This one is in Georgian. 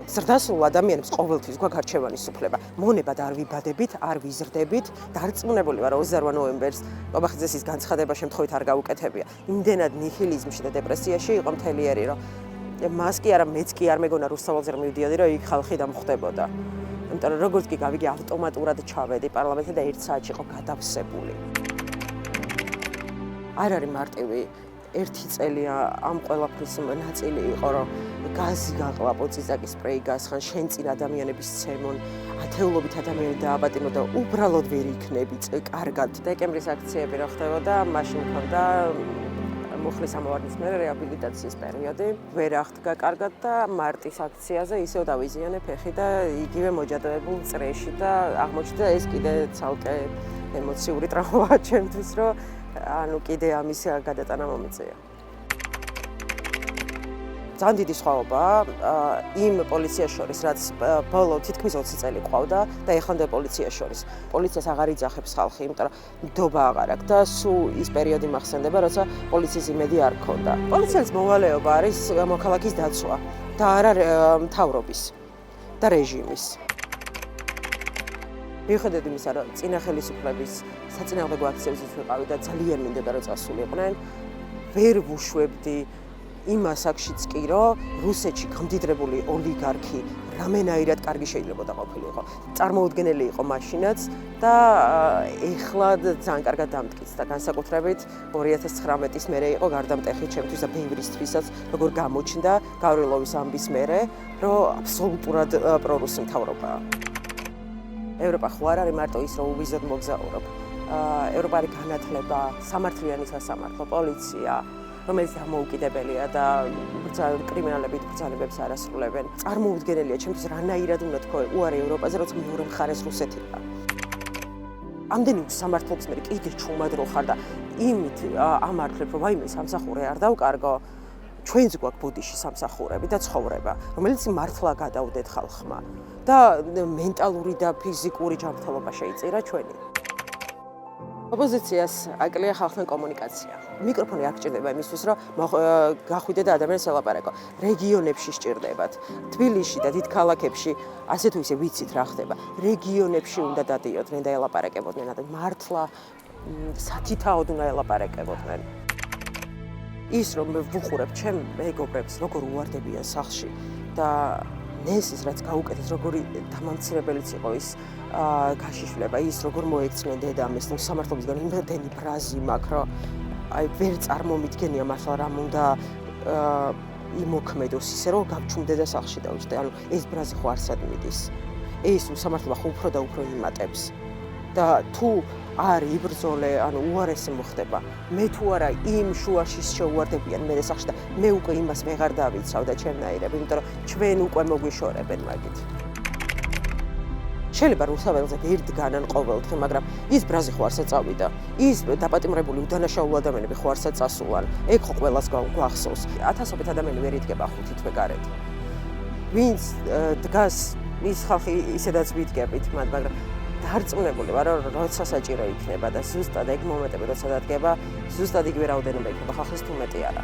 ზრდასრულ ადამიანებს ყოველთვის გვაქვს არჩევანის უფლება. მონებად არ ვიბადებით, არ ვიზრდებით, დარწმუნებული ვარ 28 ნოემბერს ობახიძეს განცხადება შემთხვევით არ გაუკეთებია. იმდენად ნიჰილიზმში და დეპრესიაში იყო მთელი ერი, რომ მას კი არა მეც კი არ მეგონა რუსთაველზე რომ მივდიოდი, რომ იქ ხალხი დამხვდებოდა. იმიტომ რომ როგორც კი გავიგე ავტომატურად ჩავედი პარლამენტში და 1 საათში იყო გადავსებული. არ არის მარტივი 1 წელი ამ ყველაფრის ნაწილი იყო, რომ გაზი გაყლაპო, წიწაკის სპრეი გასხან, შენ წინ ადამიანების ცემონ, ათეულობით ადამიანი დააბატიმო და უბრალოდ ვერ იქნები კარგად. დეკემბრის აქციები რა ხდებოდა, მაშინ მქონდა მუხლის ამოვარდნის მერე რეაბილიტაციის პერიოდი. ვერ აღდგა კარგად და მარტის აქციაზე ისევ დავიზიანე ფეხი და იგივე მოჯადოებულ წრეში და აღმოჩნდა ეს კიდე ცალკე ემოციური ტრავმაა ჩემთვის, რომ ანუ კიდე ამის გადატანა მომეწია. ძალიან დიდი სხვაობაა იმ პოლიციას შორის, რაც ბოლო თითქმის 20 წელი ყავდა და ეხლა პოლიციას შორის. პოლიციას აღარ იძახებს ხალხი, იმიტომ რომ ნდობა აღარ აქვს და სულ ის პერიოდი მახსენდება, როცა პოლიციის იმედი არ ქონდა. პოლიციის მოვალეობა არის მოქალაქის დაცვა და არა მთავრობის და რეჟიმის. მიუხედავად იმისა, რომ წინა ხელისუფლების საწინააღმდეგო აქციებზეც ვიყავი და ძალიან მინდოდა რომ წასულიყვნენ, ვერ ვუშვებდი იმას აქშიც კი, რომ რუსეთში გამდიდრებული ოლიგარქი რამენაირად კარგი შეიძლება ყოფილიყო. წარმოუდგენელი იყო მაშინაც და ეხლა ძალიან კარგად დამტკიცდა. განსაკუთრებით 2019-ის მერე იყო გარდამტეხი ჩემთვის და ბევრისთვისაც, როგორ გამოჩნდა გავრილოვის ამბის მერე, რომ აბსოლუტურად პრორუსი მთავრობაა. ევროპა ხო არ არის მარტო ის, რომ უბიზოდ მოგზაურობ. ევროპა არის განათლება, სამართლიანი სასამართლო, პოლიცია, რომელიც დამოუკიდებელია და კრიმინალებით ბრძანებებს არ ასრულებენ. წარმოუდგენელია ჩემთვის რანაირად უნდა თქვა უარი ევროპაზე, როცა მეორე მხარეს რუსეთია. ამდენი სამართლობის მერე კიდე ჩუმად რო ხარ და იმით ამართლებ, რომ ვაიმე სამსახური არ დავკარგო, ჩვენც გვაქვს ბუდიში სამსახურები და ცხოვრება, რომელიც მართლა გადავდეთ ხალხმა და მენტალური და ფიზიკური ჯანმრთელობა შეიწირა ჩვენი. ოპოზიციას აკლია ხალხთან კომუნიკაცია. მიკროფონი არ გჭირდება იმისთვის, რომ გახვიდე და ადამიანს ელაპარაკო. რეგიონებში სჭირდებათ. თბილისში და დიდ ქალაქებში ასე თუ ისე ვიცით რა ხდება. რეგიონებში უნდა დადიოდნენ და ელაპარაკებოდნენ და მართლა სათითაოდ უნდა ელაპარაკებოდნენ. ის რომ ვუხურებ ჩემ მეგობრებს, როგორ უვარდებიან სახლში და ნესის რაც გაუკეთეს, როგორი დამამცირებელიც იყო ის გაშიშვლება, ის როგორ მოექცნენ დედამეს, ნუ სამართლობისგან იმდენი ბრაზი მაქვს, რომ აი ვერ წარმომიდგენია მართლა რამ უნდა იმოქმედოს ისე რომ გავჩუმდე და სახლში დავჭდე. ანუ ეს ბრაზი ხო არსად მიდის. ეს სამართლობა ხო უფრო და უფრო იმატებს. და თუ არ იბრძოლე, ანუ უარესი მოხდება. მე თუ არა იმ შუაში შეუვარდებიან მე სახლში და მე უკვე იმას ვეღარ დავიცავ და ჩემნაირები, იმიტომ რომ ჩვენ უკვე მოგვიშორებენ მაგით. შეიძლება რუსთაველზე ვერ დგანან ყოველდღე, მაგრამ ის ბრაზი ხო არსად წავიდა. ის დაპატიმრებული უდანაშაულო ადამიანები ხო არსად წასულან. ეგ ხო ყველას გვახსოვს. ათასობით ადამიანი ვერ იდგება ხუთით ვეგარეთ. ვინც დგას, ის ხალხი ისედაც ვიდგებით მათ, მაგრამ დარწმუნებული ვარ, რომ როცა საჭირო იქნება და ზუსტად ეგ მომენტები როცა დადგება, ზუსტად იგივე რაოდენობა იქნება ხალხის თუ მეტი არა.